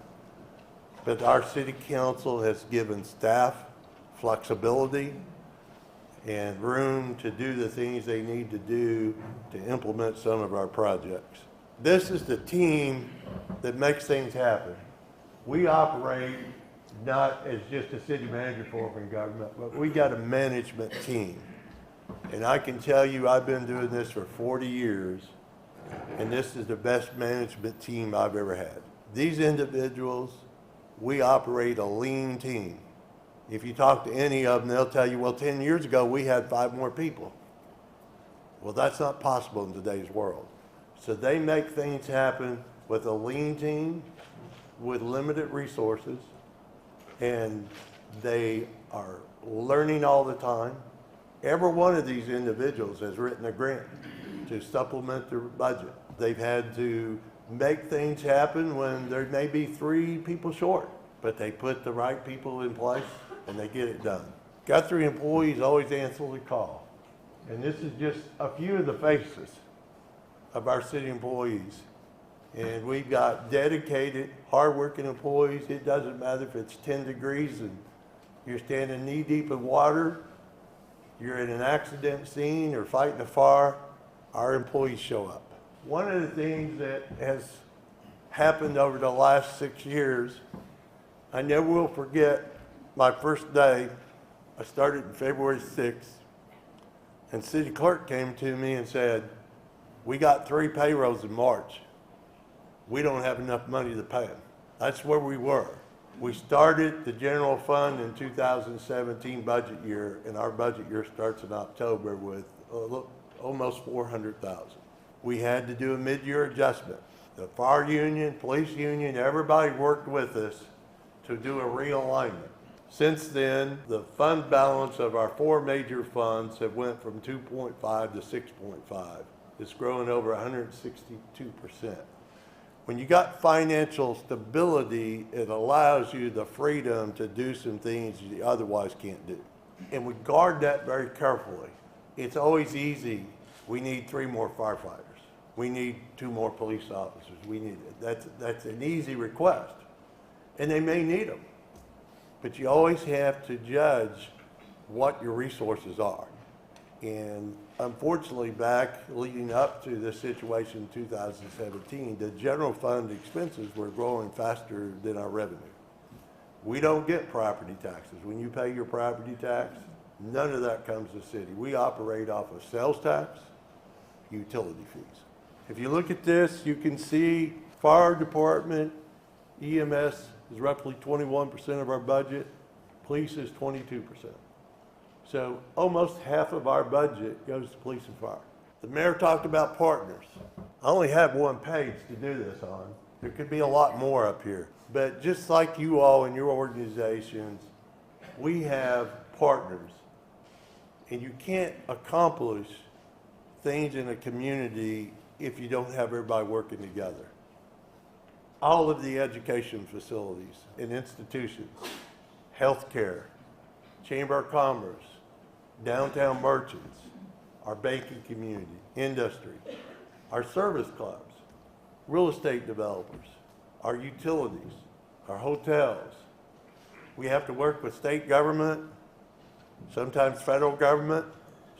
But our city council has given staff flexibility and room to do the things they need to do to implement some of our projects. This is the team that makes things happen. We operate not as just a city manager form in government, but we got a management team. And I can tell you, I've been doing this for 40 years, and this is the best management team I've ever had. These individuals, we operate a lean team. If you talk to any of them, they'll tell you, well, 10 years ago, we had 5 more people. Well, that's not possible in today's world. So they make things happen with a lean team, with limited resources, and they are learning all the time. Every one of these individuals has written a grant to supplement their budget. They've had to make things happen when there may be 3 people short, but they put the right people in place and they get it done. Guthrie employees always answer the call. And this is just a few of the faces of our city employees. And we've got dedicated, hardworking employees. It doesn't matter if it's 10 degrees and you're standing knee deep in water, you're in an accident scene or fighting a fire, our employees show up. One of the things that has happened over the last 6 years, I never will forget my first day. I started in February 6th, and city clerk came to me and said, we got 3 payrolls in March. We don't have enough money to pay them. That's where we were. We started the general fund in 2017 budget year, and our budget year starts in October with almost 400,000. We had to do a mid-year adjustment. The fire union, police union, everybody worked with us to do a realignment. Since then, the fund balance of our 4 major funds have went from 2.5 to 6.5. It's grown over 162%. When you got financial stability, it allows you the freedom to do some things you otherwise can't do. And we guard that very carefully. It's always easy. We need 3 more firefighters. We need 2 more police officers. We need it. That's an easy request. And they may need them. But you always have to judge what your resources are. And unfortunately, back leading up to this situation in 2017, the general fund expenses were growing faster than our revenue. We don't get property taxes. When you pay your property tax, none of that comes to the city. We operate off of sales tax, utility fees. If you look at this, you can see fire department, EMS is roughly 21% of our budget. Police is 22%. So almost half of our budget goes to police and fire. The mayor talked about partners. I only have 1 page to do this on. There could be a lot more up here. But just like you all in your organizations, we have partners. And you can't accomplish things in a community if you don't have everybody working together. All of the education facilities and institutions, healthcare, Chamber of Commerce, downtown merchants, our banking community, industry, our service clubs, real estate developers, our utilities, our hotels. We have to work with state government, sometimes federal government,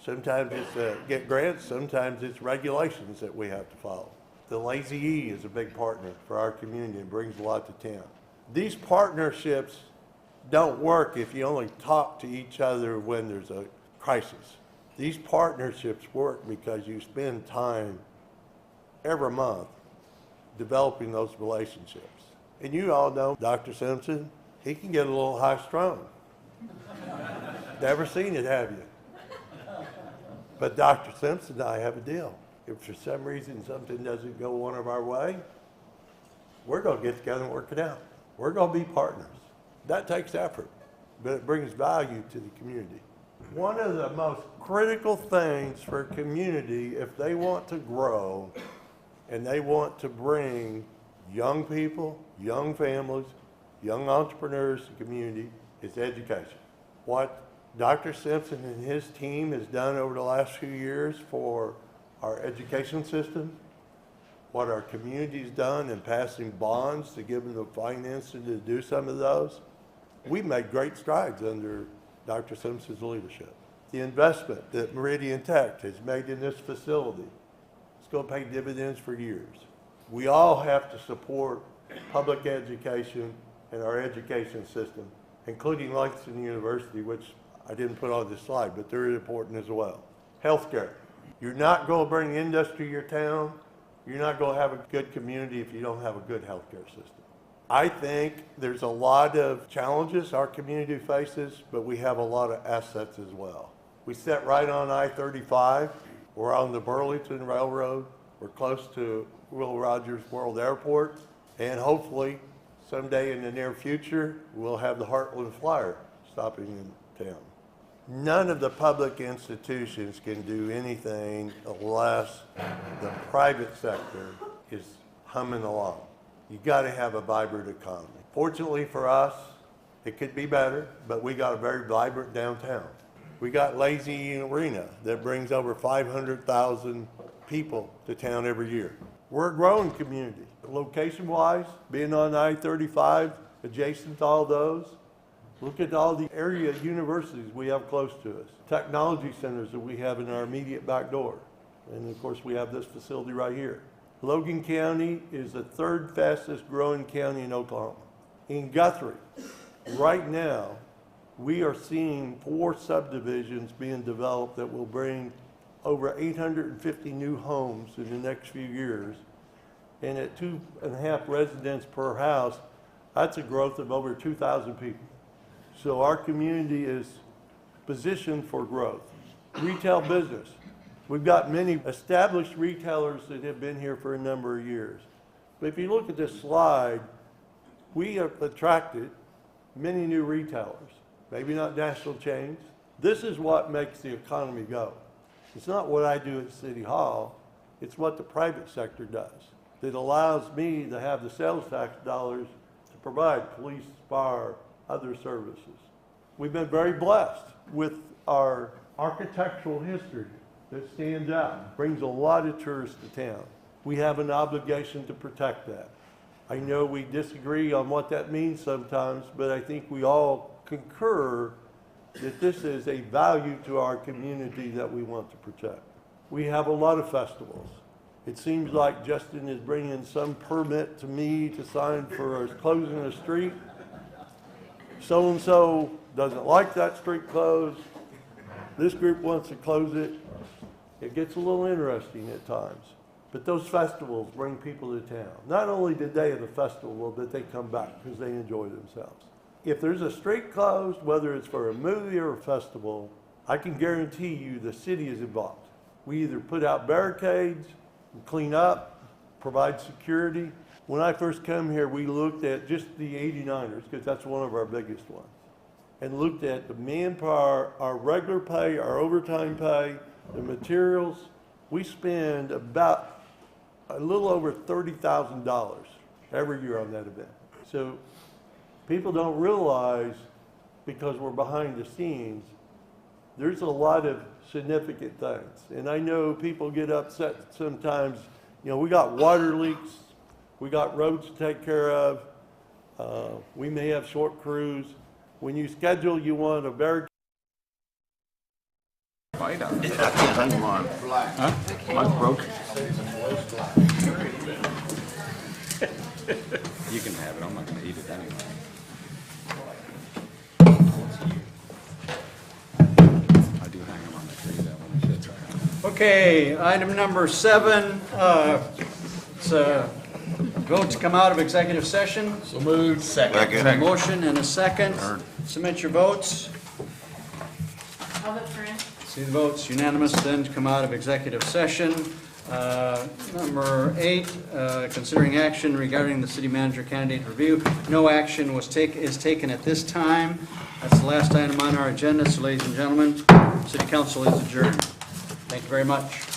sometimes it's get grants, sometimes it's regulations that we have to follow. The Lazy E is a big partner for our community and brings a lot to town. These partnerships don't work if you only talk to each other when there's a crisis. These partnerships work because you spend time every month developing those relationships. And you all know Dr. Simpson, he can get a little high-strung. Never seen it, have you? But Dr. Simpson and I have a deal. If for some reason something doesn't go one of our way, we're going to get together and work it out. We're going to be partners. That takes effort, but it brings value to the community. One of the most critical things for a community, if they want to grow and they want to bring young people, young families, young entrepreneurs to the community, is education. What Dr. Simpson and his team has done over the last few years for our education system, what our community's done in passing bonds to give them the financing to do some of those, we've made great strides under Dr. Simpson's leadership. The investment that Meridian Tech has made in this facility, it's going to pay dividends for years. We all have to support public education in our education system, including Langston University, which I didn't put on this slide, but they're important as well. Healthcare. You're not going to bring industry to your town. You're not going to have a good community if you don't have a good healthcare system. I think there's a lot of challenges our community faces, but we have a lot of assets as well. We sit right on I-35. We're on the Burlington Railroad. We're close to Will Rogers World Airport. And hopefully, someday in the near future, we'll have the Heartland Flyer stopping in town. None of the public institutions can do anything unless the private sector is humming along. You got to have a vibrant economy. Fortunately for us, it could be better, but we got a very vibrant downtown. We got Lazy Arena that brings over 500,000 people to town every year. We're a growing community. Location-wise, being on I-35, adjacent to all those, look at all the area universities we have close to us, technology centers that we have in our immediate back door. And of course, we have this facility right here. Logan County is the third fastest growing county in Oklahoma. In Guthrie, right now, we are seeing 4 subdivisions being developed that will bring over 850 new homes in the next few years. And at 2.5 residents per house, that's a growth of over 2,000 people. So our community is positioned for growth. Retail business. We've got many established retailers that have been here for a number of years. But if you look at this slide, we have attracted many new retailers, maybe not national chains. This is what makes the economy go. It's not what I do at City Hall, it's what the private sector does that allows me to have the sales tax dollars to provide police, fire, other services. We've been very blessed with our architectural history that stands out, brings a lot of tourists to town. We have an obligation to protect that. I know we disagree on what that means sometimes, but I think we all concur that this is a value to our community that we want to protect. We have a lot of festivals. It seems like Justin is bringing some permit to me to sign for us closing a street. So-and-so doesn't like that street closed. This group wants to close it. It gets a little interesting at times. But those festivals bring people to town. Not only the day of the festival, but they come back because they enjoy themselves. If there's a street closed, whether it's for a movie or a festival, I can guarantee you the city is involved. We either put out barricades, clean up, provide security. When I first came here, we looked at just the 89ers, because that's one of our biggest ones, and looked at the manpower, our regular pay, our overtime pay, the materials. We spend about a little over $30,000 every year on that event. So people don't realize, because we're behind the scenes, there's a lot of significant things. And I know people get upset sometimes. You know, we got water leaks, we got roads to take care of, we may have short crews. When you schedule, you want a barricade. I can't hang mine. Huh? Mine's broken. You can have it, I'm not gonna eat it anyway. I do hang them on the tree, that one sits right on. Okay, item number 7, it's a vote to come out of executive session. So moved. A motion and a second. Submit your votes. I'll vote for it. See the votes unanimous, then to come out of executive session. Number 8, considering action regarding the city manager candidate review. No action is taken at this time. That's the last item on our agenda, so ladies and gentlemen, city council is adjourned. Thank you very much.